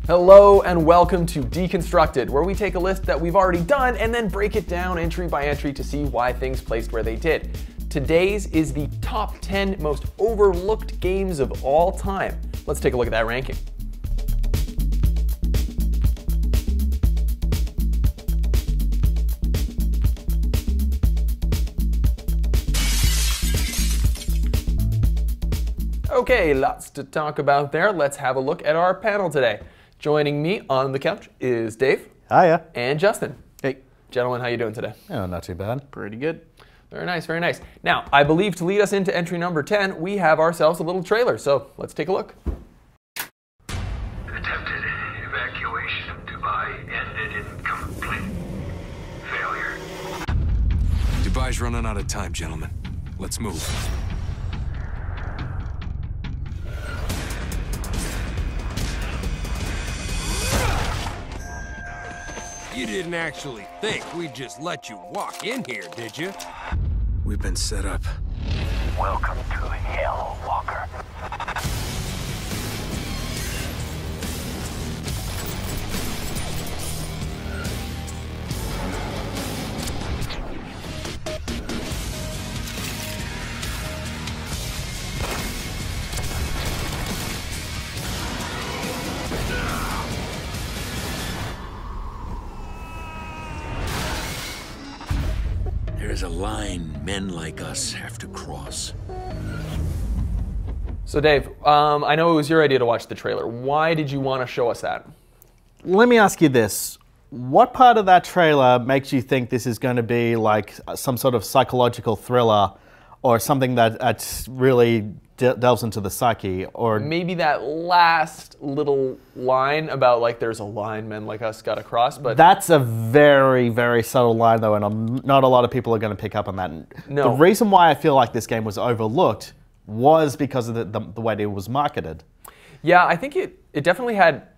Hello and welcome to Deconstructed, where we take a list that we've already done and then break it down entry by entry to see why things placed where they did. Today's is the top 10 most overlooked games of all time. Let's take a look at that ranking. Okay, lots to talk about there. Let's have a look at our panel today. Joining me on the couch is Dave. Hiya. And Justin. Hey. Gentlemen, how you doing today? Oh, not too bad. Pretty good. Very nice, very nice. Now, I believe to lead us into entry number 10, we have ourselves a little trailer, so let's take a look. Attempted evacuation of Dubai ended in complete failure. Dubai's running out of time, gentlemen. Let's move. You didn't actually think we'd just let you walk in here, did you? We've been set up. Welcome to Hell, Walker. There's a line men like us have to cross. So Dave, I know it was your idea to watch the trailer. Why did you want to show us that? Let me ask you this. What part of that trailer makes you think this is going to be like some sort of psychological thriller or something that really delves into the psyche? Or Maybe that last little line about like there's a line men like us gotta cross, but that's a very, very subtle line though, and not a lot of people are going to pick up on that. No. The reason why I feel like this game was overlooked was because of the way it was marketed. yeah, I think it definitely had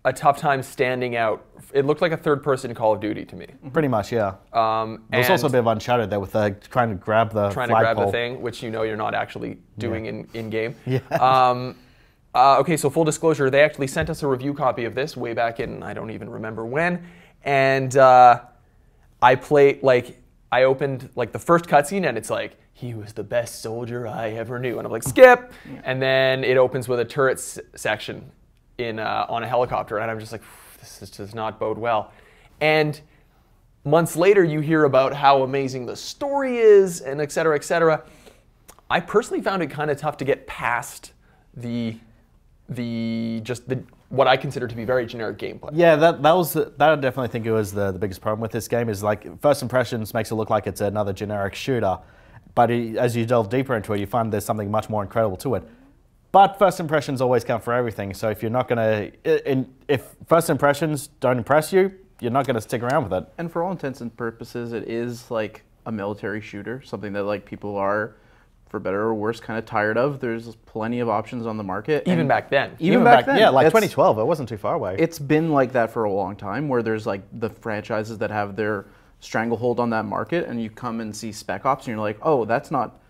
a tough time standing out. It looked like a third-person Call of Duty to me. Pretty much, yeah. And There's also a bit of Uncharted there with trying to grab the the thing, which you know you're not actually doing in game. Yeah. Okay, so full disclosure, they actually sent us a review copy of this way back in, I don't even remember when, and I opened like the first cutscene and it's like, he was the best soldier I ever knew, and I'm like, skip! And then it opens with a turret section on a helicopter, and I'm just like, this does not bode well. And months later, you hear about how amazing the story is, and et cetera, et cetera. I personally found it kind of tough to get past what I consider to be very generic gameplay. Yeah, that I definitely think it was the biggest problem with this game is like first impressions makes it look like it's another generic shooter, but as you delve deeper into it, you find there's something much more incredible to it. But first impressions always count for everything. So if you're not gonna, if first impressions don't impress you, you're not gonna stick around with it. And for all intents and purposes, it is like a military shooter, something that like people are, for better or worse, kind of tired of. There's plenty of options on the market. Even back then. Even back then. Yeah, like 2012, it wasn't too far away. It's been like that for a long time, where there's like the franchises that have their stranglehold on that market, and you come and see Spec Ops, and you're like, oh, that's not,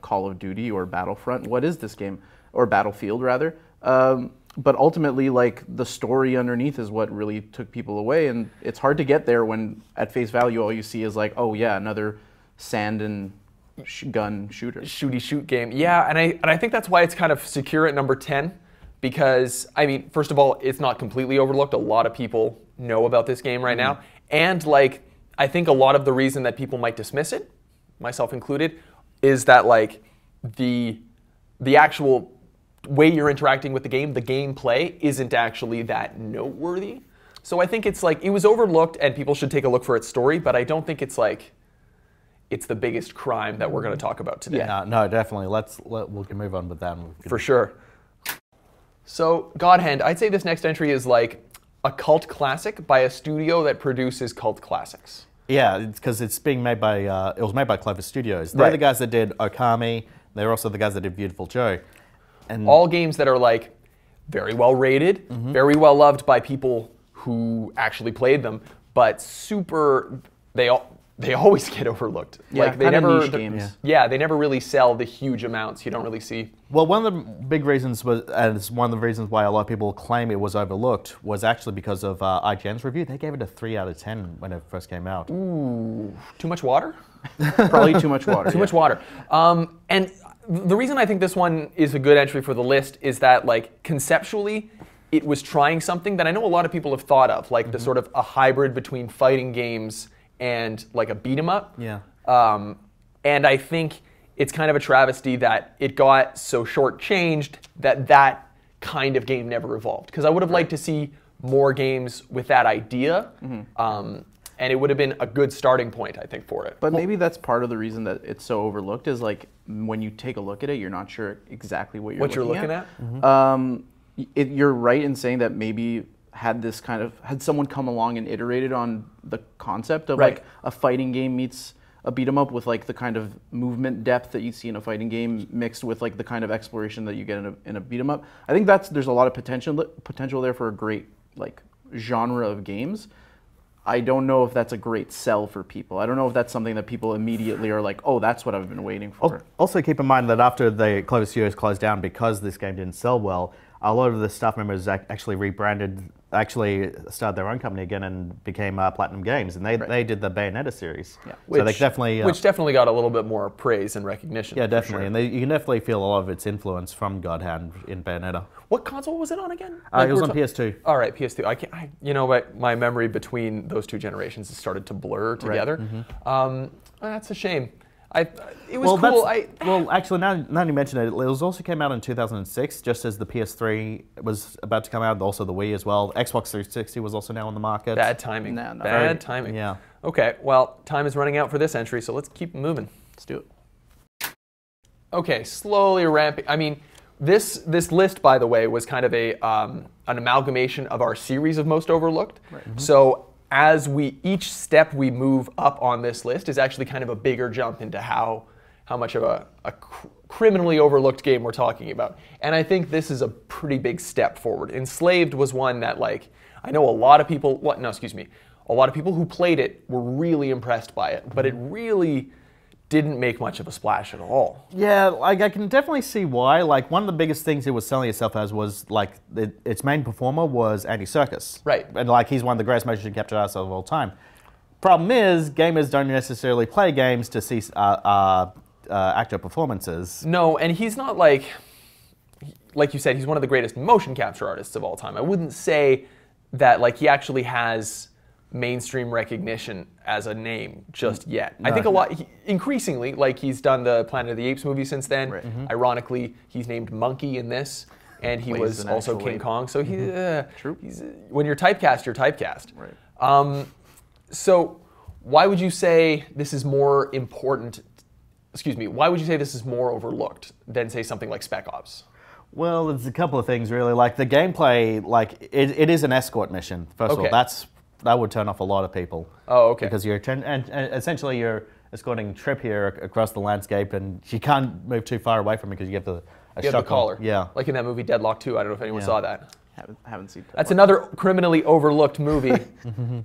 Call of Duty or Battlefront. What is this game? Or Battlefield, rather. But ultimately, like, the story underneath is what really took people away, and it's hard to get there when, at face value, all you see is like, oh yeah, another sand and gun shooter. Shooty shoot game. Yeah, and I think that's why it's kind of secure at number 10, because, I mean, first of all, it's not completely overlooked. A lot of people know about this game right now, and, like, I think a lot of the reason that people might dismiss it, myself included, is that, like, the actual way you're interacting with the gameplay isn't actually that noteworthy. So I think it's like, it was overlooked and people should take a look for its story, but I don't think it's like, it's the biggest crime that we're going to talk about today. Yeah, no, definitely. We can move on with that. For sure. So Godhand, I'd say this next entry is like a cult classic by a studio that produces cult classics. Yeah, because it's being made by, it was made by Clever Studios. They're the guys that did Okami. They're also the guys that did Beautiful Joe. And all games that are like very well rated, very well loved by people who actually played them, but they always get overlooked. Yeah, like they kinda never niche games. Yeah, they never really sell the huge amounts. You don't really see. Well, one of the big reasons was, and it's one of the reasons why a lot of people claim it was overlooked, was actually because of IGN's review. They gave it a 3 out of 10 when it first came out. Ooh, too much water? Probably too much water. Too much water. And the reason I think this one is a good entry for the list is that, like, conceptually, it was trying something that I know a lot of people have thought of, like the sort of a hybrid between fighting games and like a beat 'em up. Yeah. And I think it's kind of a travesty that it got so shortchanged that kind of game never evolved. Because I would have liked to see more games with that idea. And it would have been a good starting point, I think, for it. But maybe that's part of the reason that it's so overlooked is like when you take a look at it, you're not sure exactly what you're looking at. You're right in saying that maybe had someone come along and iterated on the concept of like a fighting game meets a beat 'em up with like the kind of movement depth that you see in a fighting game mixed with like the kind of exploration that you get in a beat 'em up. I think there's a lot of potential there for a great like genre of games. I don't know if that's a great sell for people. I don't know if that's something that people immediately are like, oh, that's what I've been waiting for. Also keep in mind that after the Clover Studios closed down because this game didn't sell well, a lot of the staff members actually started their own company again and became Platinum Games, and they did the Bayonetta series. Yeah. So they definitely which definitely got a little bit more praise and recognition. Yeah, definitely, sure. and you can definitely feel a lot of its influence from Godhand in Bayonetta. What console was it on again? It was on PS2. All right, PS2. You know what? My memory between those two generations has started to blur together. Right. That's a shame. It was cool. Well, actually, now you mention it, it also came out in 2006, just as the PS3 was about to come out, also the Wii as well. Xbox 360 was also now on the market. Bad timing. Bad timing. Yeah. Okay, well, time is running out for this entry, so let's keep moving. Let's do it. Okay, slowly ramping. I mean, this list, by the way, was kind of an amalgamation of our series of Most Overlooked. Right. So as each step we move up on this list is actually kind of a bigger jump into how much of a criminally overlooked game we're talking about. And I think this is a pretty big step forward. Enslaved was one that, like, I know a lot of people, a lot of people who played it were really impressed by it, but it really didn't make much of a splash at all. Yeah, like I can definitely see why. Like one of the biggest things it was selling itself as was like its main performer was Andy Serkis. Right. And like he's one of the greatest motion capture artists of all time. Problem is, gamers don't necessarily play games to see actor performances. No, and he's not like you said, he's one of the greatest motion capture artists of all time. I wouldn't say that like he actually has mainstream recognition as a name just yet. I think increasingly, like he's done the Planet of the Apes movie since then. Right. Ironically, he's named Monkey in this, and he was also King Kong. So when you're typecast, you're typecast. Right. So why would you say this is more important? Excuse me. Why would you say this is more overlooked than, say, something like Spec Ops? Well, there's a couple of things really. Like the gameplay, like it is an escort mission. First of all, that would turn off a lot of people. Oh, okay. Because and essentially you're escorting Trip here across the landscape, and she can't move too far away from me because you have the collar. Yeah. Like in that movie Deadlock 2. I don't know if anyone saw that. Haven't seen Deadlock. That's another criminally overlooked movie.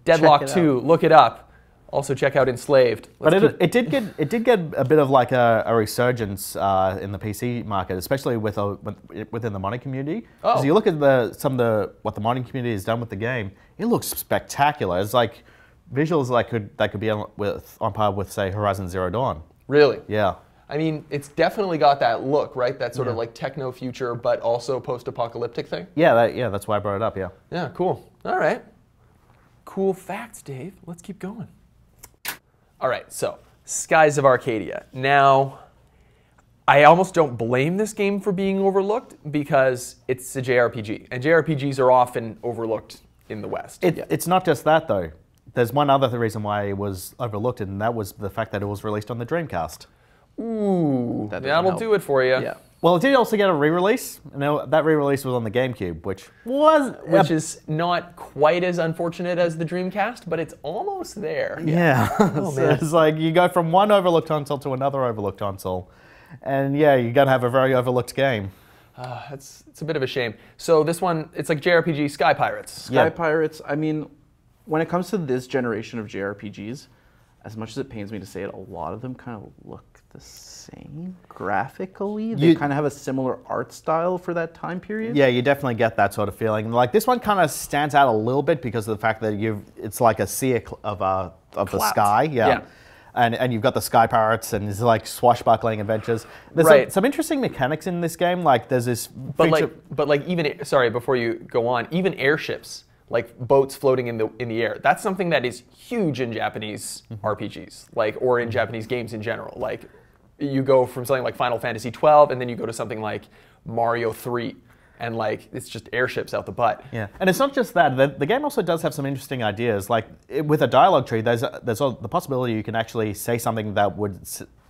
Deadlock 2. Look it up. Also check out Enslaved. But it did get a bit of like a resurgence in the PC market, especially within the modding community. Because you look at what the modding community has done with the game, it looks spectacular. It's like visuals that could be on par with, say, Horizon Zero Dawn. Really? Yeah. I mean, it's definitely got that look, right? That sort of like techno future, but also post-apocalyptic thing. Yeah, that's why I brought it up. Yeah. Yeah, cool. All right. Cool facts, Dave. Let's keep going. All right, so Skies of Arcadia. Now, I almost don't blame this game for being overlooked because it's a JRPG, and JRPGs are often overlooked in the West. It's not just that, though. There's one other reason why it was overlooked, and that was the fact that it was released on the Dreamcast. Ooh, that'll do it for you. Yeah. Well, it did also get a re-release. That re-release was on the GameCube, which is not quite as unfortunate as the Dreamcast, but it's almost there. Yeah. Oh, man. It's like you go from one overlooked console to another overlooked console, and yeah, you're gonna have a very overlooked game. It's a bit of a shame. So this one, it's like JRPG Sky Pirates. Sky Pirates. I mean, when it comes to this generation of JRPGs, as much as it pains me to say it, a lot of them kind of look the same graphically. They kind of have a similar art style for that time period. Yeah, you definitely get that sort of feeling. Like this one kind of stands out a little bit because of the fact that it's like a sea of the sky. Yeah. And you've got the sky pirates and it's like swashbuckling adventures. There's some interesting mechanics in this game. Like there's this sorry, before you go on, even airships, like boats floating in the air. That's something that is huge in Japanese RPGs, or in Japanese games in general. Like you go from something like Final Fantasy 12 and then you go to something like Mario 3. And it's just airships out the butt. Yeah, and it's not just that. The game also does have some interesting ideas. Like with a dialogue tree, there's the possibility you can actually say something that would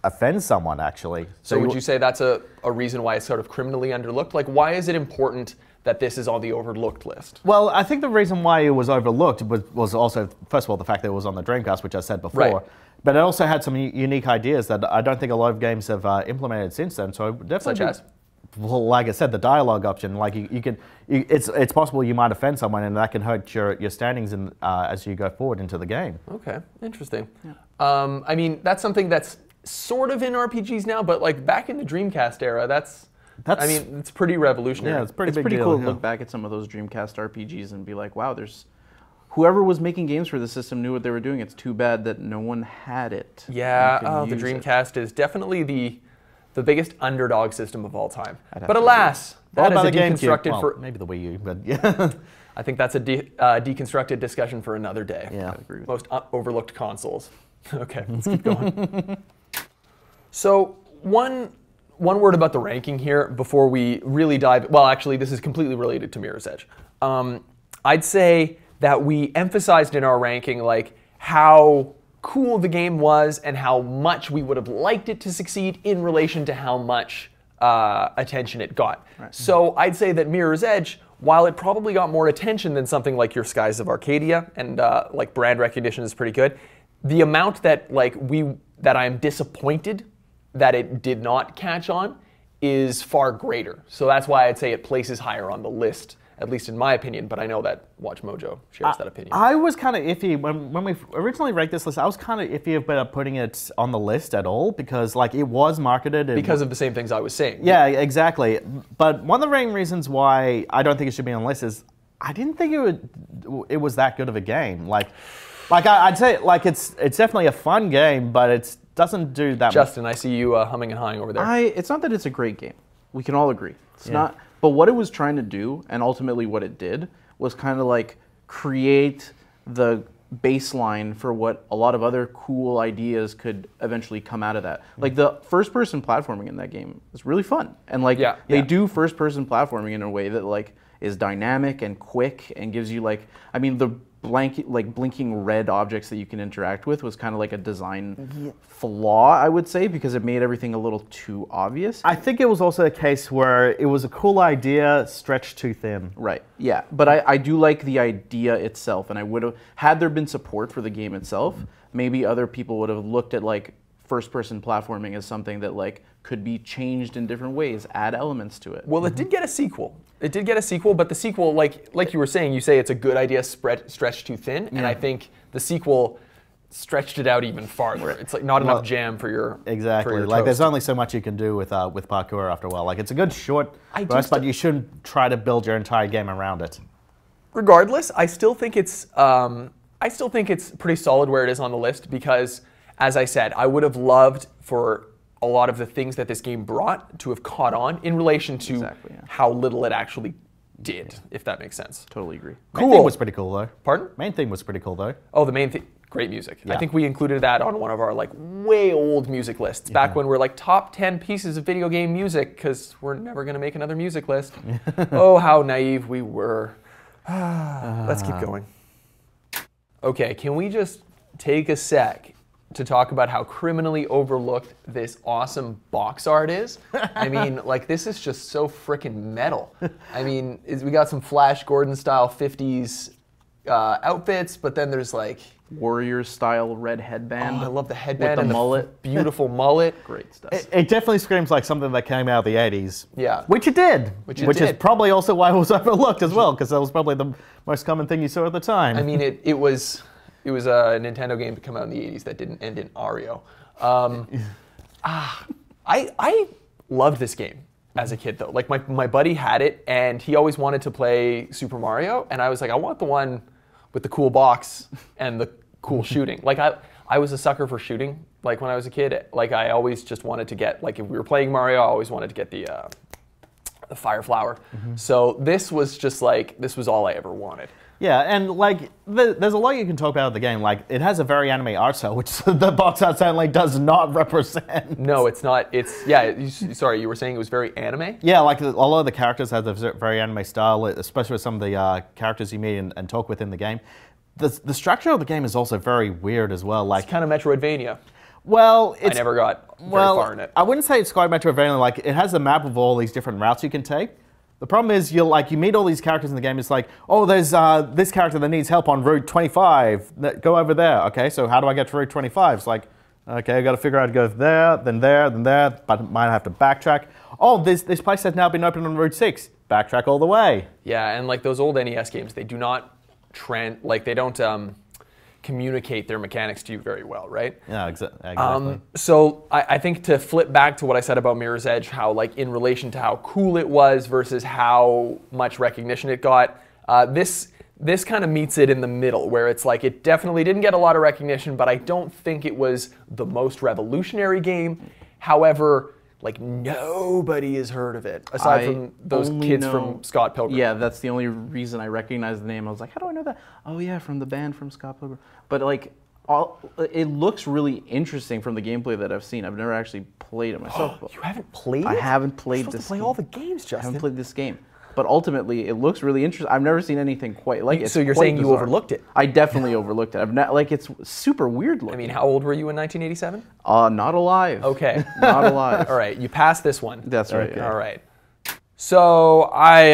offend someone. Actually. So would you say that's a reason why it's sort of criminally underlooked? Like, why is it important that this is on the overlooked list? Well, I think the reason why it was overlooked was also, first of all, the fact that it was on the Dreamcast, which I said before. Right. But it also had some unique ideas that I don't think a lot of games have implemented since then. So definitely. Such as? Well, like I said, the dialogue option, like it's possible you might offend someone, and that can hurt your standings as you go forward into the game. Okay, interesting. Yeah. I mean, that's something that's sort of in RPGs now, but back in the Dreamcast era, it's pretty revolutionary. Yeah, it's pretty cool to look back at some of those Dreamcast RPGs and be like, wow, whoever was making games for the system knew what they were doing. It's too bad that no one had it. Yeah, the Dreamcast is definitely the biggest underdog system of all time. But alas, that is a deconstructed for... Maybe the Wii U, but yeah. I think that's a deconstructed discussion for another day. Yeah. Most overlooked consoles. Okay, let's keep going. So one word about the ranking here before we really dive... Well, actually, this is completely related to Mirror's Edge. I'd say that we emphasized in our ranking how cool the game was and how much we would have liked it to succeed in relation to how much attention it got. Right. So I'd say that Mirror's Edge, while it probably got more attention than something like Your Skies of Arcadia, and brand recognition is pretty good, the amount that I'm disappointed that it did not catch on is far greater. So that's why I'd say it places higher on the list, at least in my opinion, but I know that WatchMojo shares that opinion. I was kind of iffy when we originally ranked this list. I was kind of iffy about putting it on the list at all because it was marketed because of the same things I was saying. Yeah, exactly. But one of the main reasons why I don't think it should be on the list is I didn't think it was that good of a game. I'd say it's definitely a fun game, but it doesn't do that. Justin, I see you humming and hawing over there. It's not that it's a great game. We can all agree. It's not. But what it was trying to do, and ultimately what it did, was kind of create the baseline for what a lot of other cool ideas could eventually come out of that. The first-person platforming in that game is really fun, and they do first-person platforming in a way that is dynamic and quick and gives you the blinking red objects that you can interact with was kind of a design flaw, I would say, because it made everything a little too obvious. I think it was also a case where it was a cool idea stretched too thin. Right, yeah. But I do like the idea itself, and I would have, had there been support for the game itself, maybe other people would have looked at first-person platforming as something that could be changed in different ways, add elements to it. Well, it did get a sequel. It did get a sequel, but the sequel, like you were saying, you say it's a good idea stretched too thin, and I think the sequel stretched it out even farther. It's not enough jam for your exactly. For your there's only so much you can do with parkour after a while. It's a good short burst, but you shouldn't try to build your entire game around it. Regardless, I still think it's pretty solid where it is on the list because, as I said, I would have loved for a lot of the things that this game brought to have caught on in relation to how little it actually did, if that makes sense. Totally agree. Main theme was pretty cool, though. Pardon? Main theme was pretty cool, though. Oh, the main theme. Great music. Yeah. I think we included that on one of our way old music lists back when we're top 10 pieces of video game music because we're never going to make another music list. Oh, how naive we were. Let's keep going. Okay, can we just take a sec to talk about how criminally overlooked this awesome box art is? I mean, this is just so frickin' metal. I mean, we got some Flash Gordon style 50s outfits, but then there's Warriors style red headband. Oh, I love the headband with and the mullet. Beautiful mullet. Great stuff. It definitely screams like something that came out of the 80s. Yeah. Which it did. Which is probably also why it was overlooked as well, because that was probably the most common thing you saw at the time. I mean, it was It was a Nintendo game to come out in the 80s that didn't end in Ario. I loved this game as a kid, though. Like, my buddy had it, and he always wanted to play Super Mario, and I was like, I want the one with the cool box and the cool shooting. Like, I was a sucker for shooting. Like, when I was a kid, like, I always just wanted to get, like, if we were playing Mario, I always wanted to get the Fire Flower. So this was just like, this was all I ever wanted. Yeah, and like, there's a lot you can talk about the game. Like, it has a very anime art style, which the box art certainly does not represent. No, it's not. It's, yeah, sorry, you were saying it was very anime? Yeah, like, a lot of the characters have a very anime style, especially with some of the characters you meet and talk with in the game. The structure of the game is also very weird as well. Like, It's kind of Metroidvania. well, I never got very far in it. I wouldn't say it's quite Metroidvania. Like, it has a map of all these different routes you can take. The problem is, you meet all these characters in the game. It's like, oh, there's this character that needs help on Route 25. Go over there. Okay, so how do I get to Route 25? It's like, okay, I got to figure out how to go there, then there, then there. But I might have to backtrack. Oh, this place has now been opened on Route 6. Backtrack all the way. Yeah, and like those old NES games, they do not they don't communicate their mechanics to you very well, right? Yeah, exactly. So I think to flip back to what I said about Mirror's Edge, how like in relation to how cool it was versus how much recognition it got, this kind of meets it in the middle, where it's like it definitely didn't get a lot of recognition, but I don't think it was the most revolutionary game. However, like nobody has heard of it aside from those kids from Scott Pilgrim. Yeah, that's the only reason I recognize the name. I was like, how do I know that? Oh yeah, from the band from Scott Pilgrim. But like, it looks really interesting from the gameplay that I've seen. I've never actually played it myself. You haven't played it? I haven't played You're supposed this. to play all the games, Justin. I haven't played this game. But ultimately, it looks really interesting. I've never seen anything quite like it. So you're quite saying you bizarre. overlooked it? I definitely overlooked it. Like, it's super weird looking. I mean, how old were you in 1987? Not alive. Okay. Not alive. All right, you passed this one. That's right. Okay. All right. So I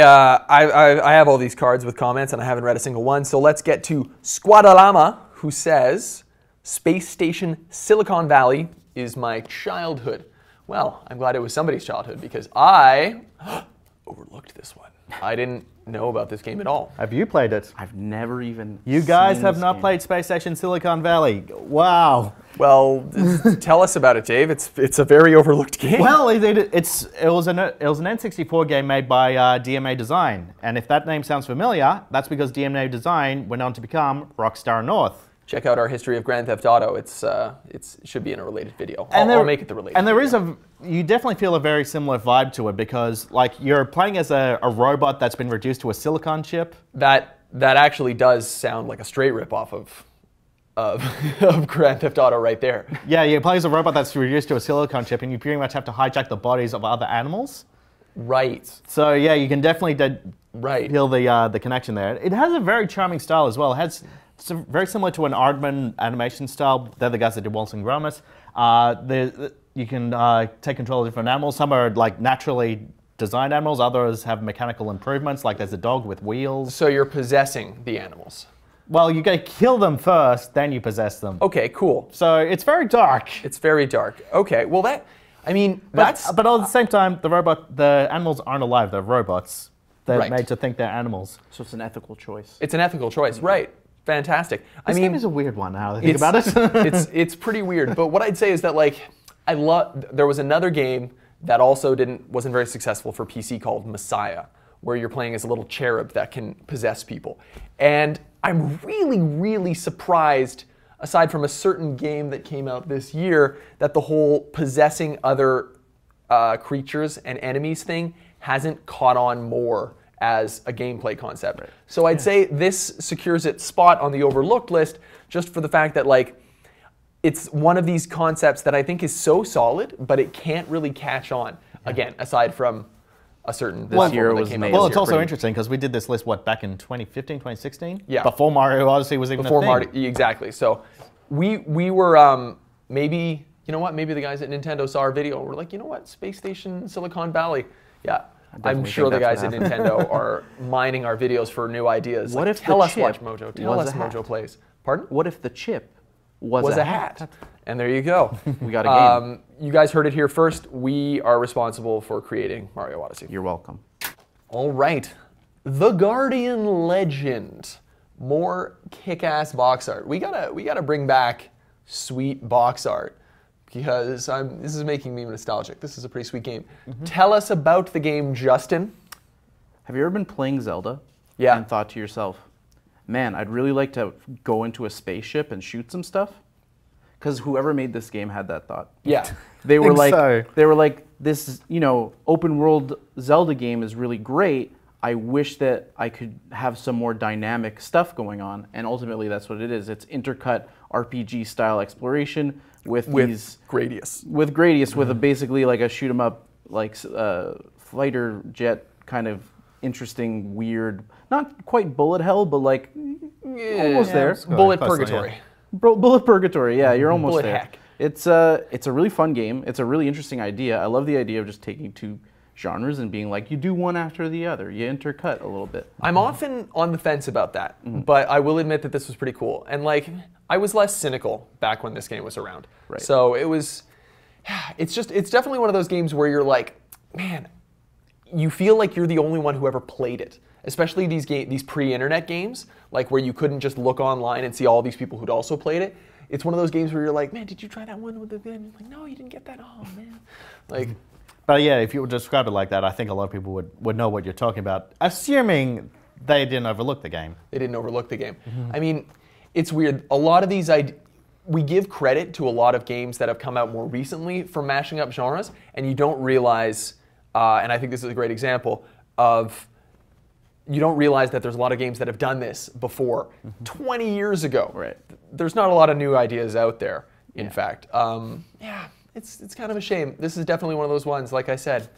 have all these cards with comments, and I haven't read a single one. So let's get to Squadalama, who says, Space Station Silicon Valley is my childhood. Well, I'm glad it was somebody's childhood, because I overlooked this one. I didn't know about this game at all. Have you played it? I've never even You guys seen have this not game. played Space Station Silicon Valley. Wow. Well, tell us about it, Dave. It's a very overlooked game. Well, it was an N64 game made by DMA Design, and if that name sounds familiar, that's because DMA Design went on to become Rockstar North. Check out our history of Grand Theft Auto. It should be in a related video. I'll make it the related. And there video. you definitely feel a very similar vibe to it, because like you're playing as a robot that's been reduced to a silicon chip. That actually does sound like a straight rip-off of Grand Theft Auto right there. Yeah, you play as a robot that's reduced to a silicon chip, and you pretty much have to hijack the bodies of other animals. Right. So yeah, you can definitely feel the connection there. It has a very charming style as well. It's very similar to an Aardman animation style. They're the guys that did Wallace and Gromit. You can take control of different animals. Some are like naturally designed animals. Others have mechanical improvements. Like there's a dog with wheels. So you're possessing the animals. Well, you gotta kill them first, then you possess them. Okay, cool. So it's very dark. It's very dark. Okay, well but at the same time, the animals aren't alive. They're robots. They're made to think they're animals. So it's an ethical choice. It's an ethical choice, right? Fantastic. This game is a weird one now that I think about it. it's pretty weird. But what I'd say is that there was another game that also wasn't very successful for PC called Messiah, where you're playing as a little cherub that can possess people. And I'm really, really surprised, aside from a certain game that came out this year, that the whole possessing other creatures and enemies thing hasn't caught on more as a gameplay concept. Right. So I'd say this secures its spot on the overlooked list just for the fact that it's one of these concepts that I think is so solid, but it can't really catch on. Again, aside from a certain year it was came out. made. Well, it's also interesting because we did this list, back in 2015, 2016? Yeah. Before Mario Odyssey was even a thing. Mario, exactly. So we were, maybe the guys at Nintendo saw our video and were like, you know what, Space Station Silicon Valley. Yeah. I'm sure the guys at Nintendo are mining our videos for new ideas. What if tell the us chip WatchMojo. Tell was us a hat? MojoPlays. Pardon? What if the chip was a hat? And there you go. We got a game. You guys heard it here first. We are responsible for creating Mario Odyssey. You're welcome. All right. The Guardian Legend more kick-ass box art. We gotta bring back sweet box art because this is making me nostalgic. This is a pretty sweet game. Tell us about the game, Justin. Have you ever been playing Zelda? Yeah. And thought to yourself, man, I'd really like to go into a spaceship and shoot some stuff? Because whoever made this game had that thought. Yeah. They were Think so. like, this, open world Zelda game is really great. I wish that I could have some more dynamic stuff going on. And ultimately, that's what it is. It's intercut RPG style exploration with these Gradius. with basically like a shoot 'em up, like fighter jet kind of interesting, weird, not quite bullet hell, but like almost there. Bullet Close, Purgatory. Bullet Purgatory, yeah, you're almost Bullet there. heck. It's a really fun game. It's a really interesting idea. I love the idea of just taking two genres and being like, you do one after the other. You intercut a little bit. I'm often on the fence about that, but I will admit that this was pretty cool. And like, I was less cynical back when this game was around. Right. So it's definitely one of those games where you're like, man, you feel like you're the only one who ever played it. Especially these pre-internet games, like where you couldn't just look online and see all these people who'd also played it. It's one of those games where you're like, man, did you try that one with the game? Like, no, you didn't get that. Oh man, like. But yeah, if you would describe it like that, I think a lot of people would know what you're talking about, assuming they didn't overlook the game. They didn't overlook the game. I mean, it's weird. A lot of these, we give credit to a lot of games that have come out more recently for mashing up genres, and you don't realize, and I think this is a great example of, you don't realize that there's a lot of games that have done this before 20 years ago. Right. There's not a lot of new ideas out there, in fact. Yeah, it's kind of a shame. This is definitely one of those ones, like I said,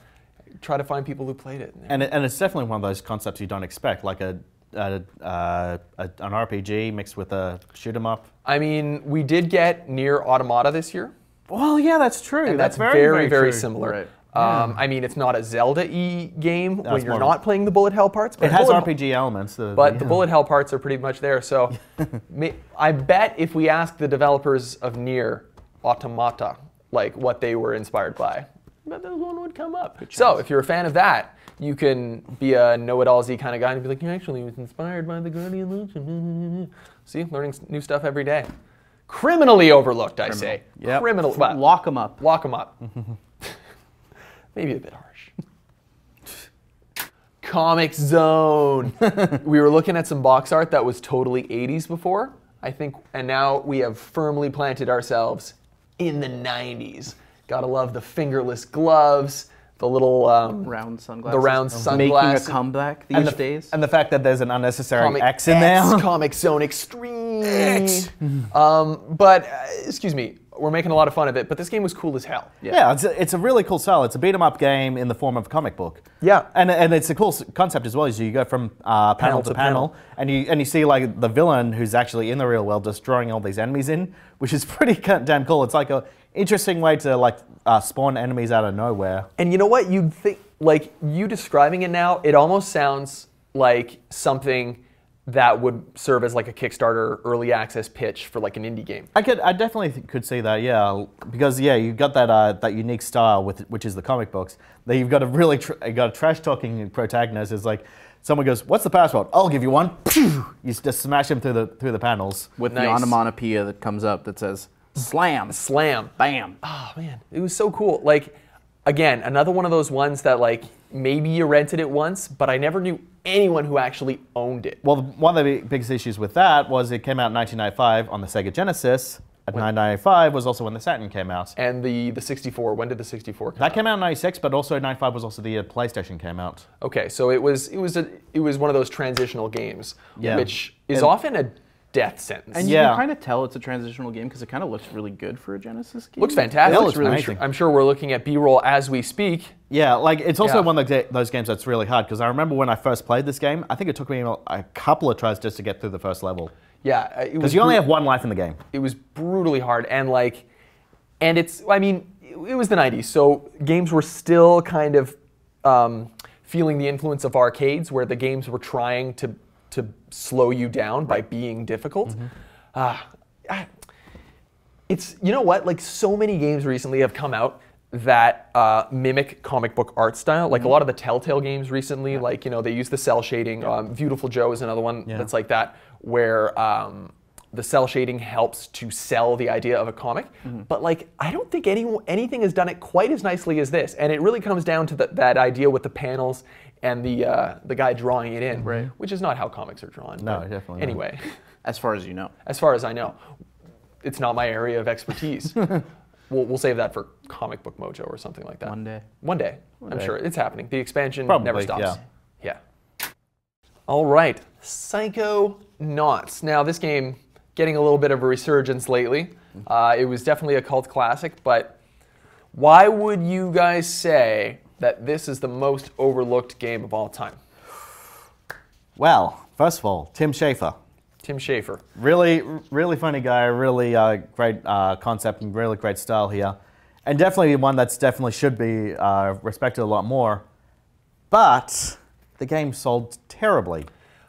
try to find people who played it. And it's definitely one of those concepts you don't expect, like an RPG mixed with a shoot 'em up. I mean, we did get Nier Automata this year. Well, yeah, that's true. And that's very, very true. similar. Right. I mean, it's not a Zelda-y game when That's you're more- not playing the bullet hell parts. But It has bullet- RPG elements. But the bullet hell parts are pretty much there. So I bet if we ask the developers of Nier Automata, like what they were inspired by, I bet this one would come up. So if you're a fan of that, you can be a know-it-all-y kind of guy and be like, actually, it was inspired by the Guardian Lucha. See, learning new stuff every day. Criminally overlooked, I say. Yep. Criminal. Well, Lock them up. lock them up. Maybe a bit harsh. Comic Zone. We were looking at some box art that was totally 80s before, I think, and now we have firmly planted ourselves in the 90s. Gotta love the fingerless gloves, the little Round sunglasses. the round Making a sunglasses. comeback these days. And the fact that there's an unnecessary Comic X in there. Comic Zone Extreme. But excuse me, we're making a lot of fun of it, but this game was cool as hell. Yeah, it's a really cool style. It's a beat 'em up game in the form of a comic book. Yeah. and it's a cool concept as well. As you go from panel to panel, and you see like the villain who's actually in the real world just drawing all these enemies in, which is pretty damn cool. It's like a interesting way to like spawn enemies out of nowhere. And you know what? You'd think, like, you describing it now, it almost sounds like something that would serve as like a Kickstarter early access pitch for like an indie game. I definitely could see that, yeah, because yeah, you've got that unique style which is the comic books. That you've got a really you got a trash talking protagonist. It's like someone goes, "What's the password?" "I'll give you one." Pew! You just smash him through the panels. With the Nice. onomatopoeia that comes up that says, slam, Slam. bam. Oh man, it was so cool. Like, again, another one of those ones that like maybe you rented it once, but I never knew anyone who actually owned it. Well, one of the biggest issues with that was it came out in 1995 on the Sega Genesis. At 1995 was also when the Saturn came out. And the 64, when did the 64 come That out? came out in 96, but also 95 was also the PlayStation came out. Okay, so it was one of those transitional games, Yeah. which is often a death sentence. And you Yeah. can kind of tell it's a transitional game because it kind of looks really good for a Genesis game. Looks fantastic. It looks really amazing. I'm sure we're looking at B-roll as we speak. Yeah, like it's also Yeah. one of those games that's really hard because I remember when I first played this game, I think it took me a couple of tries just to get through the first level. Yeah, it was Because you only have one life in the game. it was brutally hard, and I mean, it was the 90s, so games were still kind of feeling the influence of arcades, where the games were trying to slow you down by being difficult. It's, you know what, like so many games recently have come out that mimic comic book art style. Like a lot of the Telltale games recently, like, you know, they use the cell shading. Beautiful Joe is another one that's like that, where the cell shading helps to sell the idea of a comic. But like, I don't think anything has done it quite as nicely as this. And it really comes down to that idea with the panels and the guy drawing it in, which is not how comics are drawn. No, definitely not. Anyway. As far as you know. As far as I know. It's not my area of expertise. We'll save that for Comic Book Mojo or something like that. One day. I'm sure it's happening. The expansion never stops. Yeah. All right. Psychonauts. Now, this game getting a little bit of a resurgence lately. It was definitely a cult classic, but why would you guys say that this is the most overlooked game of all time? Well, first of all, Tim Schafer. Tim Schafer. Really, really funny guy, really great concept and really great style here. And definitely one that's definitely should be respected a lot more. But the game sold terribly.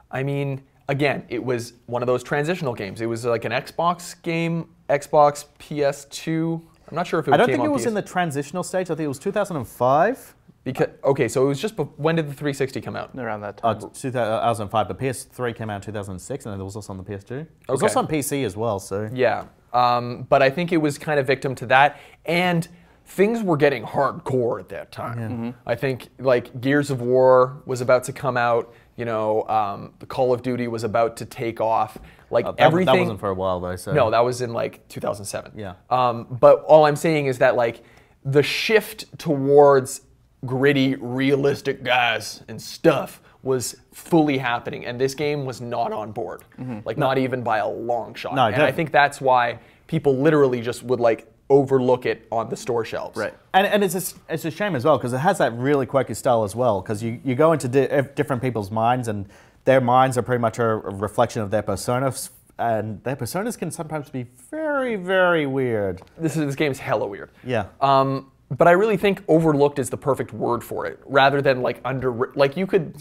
I mean, again, it was one of those transitional games. It was like an Xbox game, Xbox, PS2. I'm not sure if it came on I don't think it was in the transitional stage. I think it was 2005. Because, okay, so it was just, when did the 360 come out? Around that time. 2005, but PS3 came out in 2006, and then it was also on the PS2. It was also on PC as well, so. Yeah, but I think it was kind of victim to that, and things were getting hardcore at that time. I think, like, Gears of War was about to come out, you know, the Call of Duty was about to take off. Like, everything. That wasn't for a while, though, so. No, that was in, like, 2007. Yeah. But all I'm saying is that, like, the shift towards gritty, realistic guys and stuff was fully happening, and this game was not on board. Like, not even by a long shot. No, and I think that's why people literally just would, like, overlook it on the store shelves. Right. And it's a shame as well, because it has that really quirky style as well, because you go into different people's minds, and their minds are pretty much a reflection of their personas, and their personas can sometimes be very, very weird. This game's hella weird. Yeah. But I really think overlooked is the perfect word for it, rather than like like you could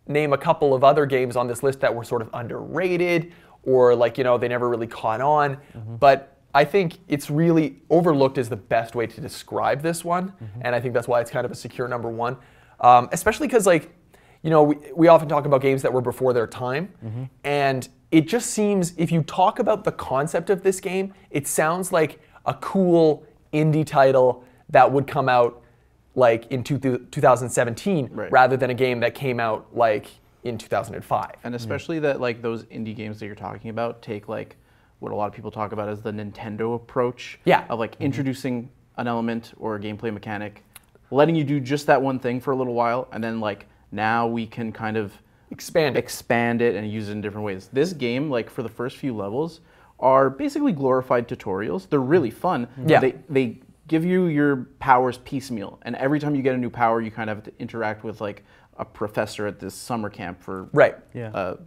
name a couple of other games on this list that were sort of underrated, or like, you know, they never really caught on. But I think it's really, overlooked is the best way to describe this one, and I think that's why it's kind of a secure number one. Especially because, like, you know, we often talk about games that were before their time, and it just seems, if you talk about the concept of this game, it sounds like a cool indie title that would come out like in 2017, rather than a game that came out like in 2005. And especially that, like, those indie games that you're talking about take like what a lot of people talk about as the Nintendo approach of like introducing an element or a gameplay mechanic, letting you do just that one thing for a little while, and then like now we can kind of expand it and use it in different ways. This game, like, for the first few levels, are basically glorified tutorials. They're really fun. They give you your powers piecemeal, and every time you get a new power, you kind of have to interact with like a professor at this summer camp for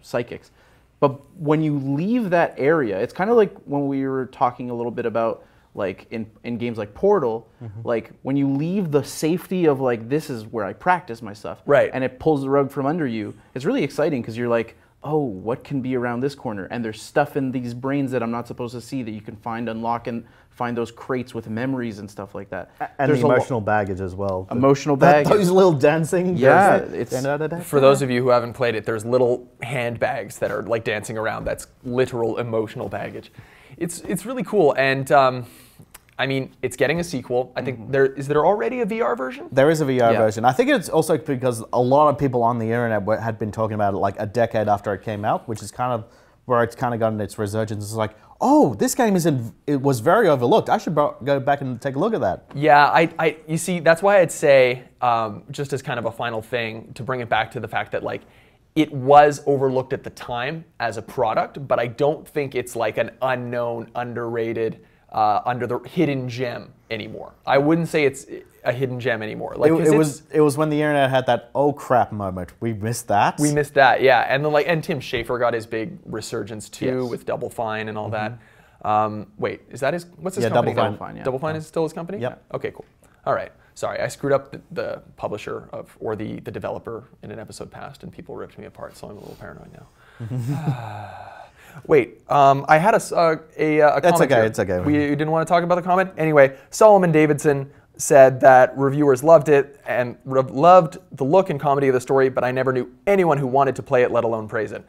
psychics. But when you leave that area, it's kind of like when we were talking a little bit about, like, in games like Portal, like, when you leave the safety of, like, this is where I practice my stuff, and it pulls the rug from under you, it's really exciting because you're like, oh, what can be around this corner? And there's stuff in these brains that I'm not supposed to see that you can find, unlock, and find those crates with memories and stuff like that. And there's the emotional baggage as well. Emotional baggage. Those little dancing. For those of you who haven't played it, there's little handbags that are like dancing around. That's literal emotional baggage. It's really cool, and I mean, it's getting a sequel. I think is there already a VR version? There is a VR version. I think it's also because a lot of people on the internet had been talking about it like a decade after it came out, which is kind of where it's kind of gotten its resurgence. It's like, oh, this game it was very overlooked. I should go back and take a look at that. Yeah, you see, that's why I'd say, just as kind of a final thing, to bring it back to the fact that, like, it was overlooked at the time as a product, but I don't think it's like an unknown, underrated, under the hidden gem anymore. I wouldn't say it's a hidden gem anymore. Like, it was when the internet had that oh crap moment. We missed that. We missed that, yeah. And Tim Schafer got his big resurgence too with Double Fine and all that. Wait, is that what's his company? Double Fine. Double Fine is still his company? Yep. Okay, cool. All right. Sorry, I screwed up the publisher or the developer in an episode past, and people ripped me apart, so I'm a little paranoid now. Wait, I had a comment. It's okay. It's okay. We didn't want to talk about the comment anyway. Solomon Davidson said that reviewers loved it and loved the look and comedy of the story, but I never knew anyone who wanted to play it, let alone praise it.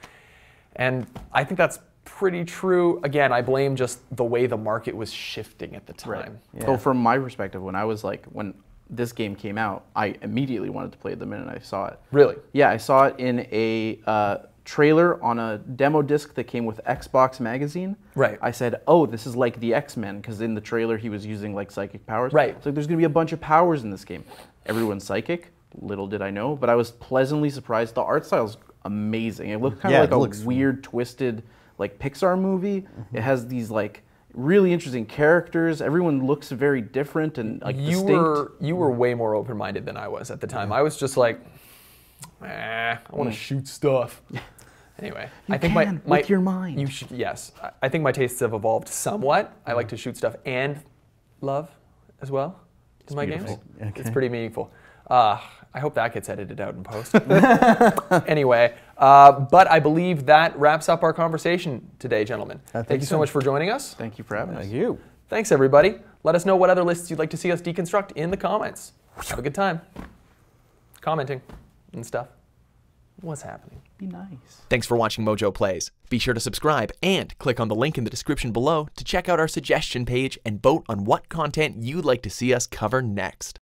And I think that's pretty true. Again, I blame just the way the market was shifting at the time. Right. Yeah. So from my perspective, when this game came out, I immediately wanted to play it the minute I saw it. Really? Yeah, I saw it in a trailer on a demo disc that came with Xbox magazine. Right. I said, oh, this is like the X-Men, because in the trailer he was using like psychic powers. Right. So there's going to be a bunch of powers in this game. Everyone's psychic. Little did I know, but I was pleasantly surprised. The art style's amazing. It looked kind of like a weird, twisted, like Pixar movie. It has these like really interesting characters. Everyone looks very different and like distinct. You were way more open-minded than I was at the time. I was just like, I want to shoot stuff. Anyway, You I think can, my with your mind. You should, yes, I think my tastes have evolved somewhat. I like to shoot stuff and love as well in my games. Okay. It's pretty meaningful. I hope that gets edited out in post. Anyway, but I believe that wraps up our conversation today, gentlemen. Thank you so much for joining us. Thank you for having us. Thank you. Thanks, everybody. Let us know what other lists you'd like to see us deconstruct in the comments. Have a good time commenting and stuff. What's happening? Be nice. Thanks for watching Mojo Plays. Be sure to subscribe and click on the link in the description below to check out our suggestion page and vote on what content you'd like to see us cover next.